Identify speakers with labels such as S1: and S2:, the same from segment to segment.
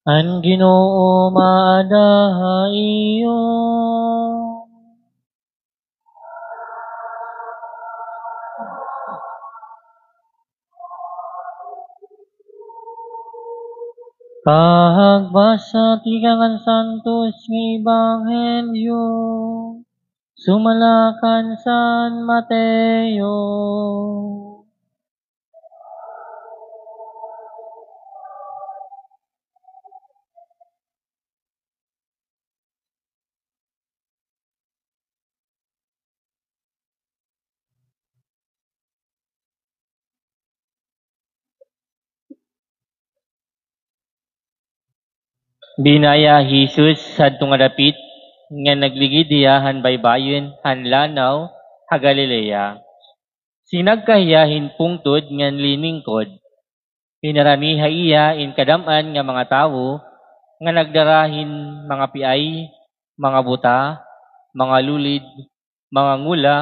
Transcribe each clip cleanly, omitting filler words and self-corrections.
S1: Ang Ginoo maada iyo. Pagbasa ti Kangan Santos nga Ebanghelyo sumalakan San Mateo. Binaya Jesus sadto nga dapit nga nagligid diya han baybayon han lanaw ha Galilea. Sinagkahiyahin pungtod ngan liningkod. Pinaramiha iya in kadam-an nga mga tawo nga nagdarahin mga piay, mga buta, mga lulid, mga ngula,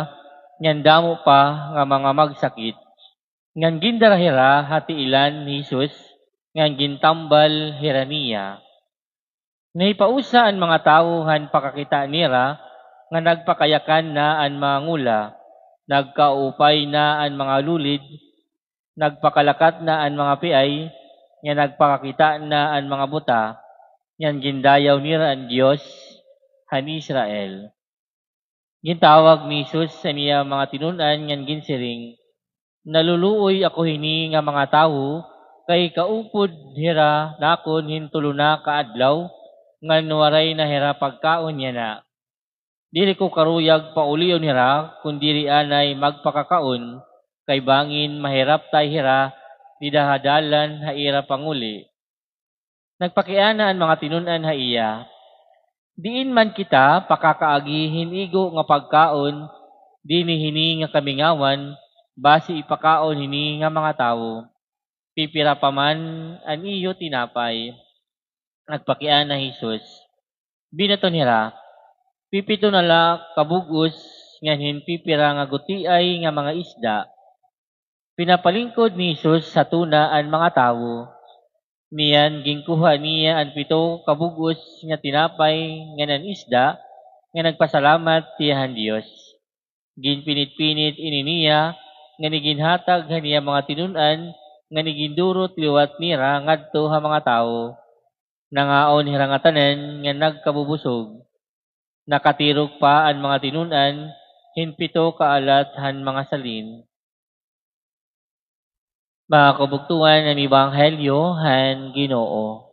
S1: ngan damo pa nga mga magsakit. Ngan gindarahira hati ilan ni Jesus, ngan gintambal hiraniya. Naipausa ang mga tao han pakakita nira nga nagpakayakan na ang mga ngula, nagkaupay na ang mga lulid, nagpakalakat na ang mga piay, nga nagpakakita na ang mga buta, yan gindayaw nira ang Diyos han Israel. Gintawag ni Jesus sa niya mga tinunan ngan ginsiring, naluluoy ako hini nga mga tawo kay kaupod hira nakon hintulo na kaadlaw ngan waray na hira pagkaon niya na. Dili ko karuyag paulion hira kundi anay magpakakaon kay bangin mahirap tay hira didahadalan ha ira panguli. Nagpakiana ang mga tinunan ha iya. Diin man kita pakakaagi hinigo nga pagkaon dini hini nga kamingawan basi ipakaon hini nga mga tawo. Pipira pa man an iyo tinapay. Nagpakian na Jesus. Binaton hira. Pipito na la kabugos ngan pipira nga gutiay nga mga isda. Pinapalingkod ni Jesus sa tuna ang mga tawo. Niyan gingkuha niya ang pito kabugos nga tinapay nga nan isda nga nagpasalamat tiyahan Dios. Ginpinit-pinit ini niya nga niginhatag niya mga tinunan nga nigindurot liwat nira ngadto ha mga tawo. Nangaon hira nga tanan nga nagkabubusog. Nakatirog pa ang mga tinunan hinpito kaalat han mga salin. Mga kabugtuan ng Ebanghelyo han Ginoo.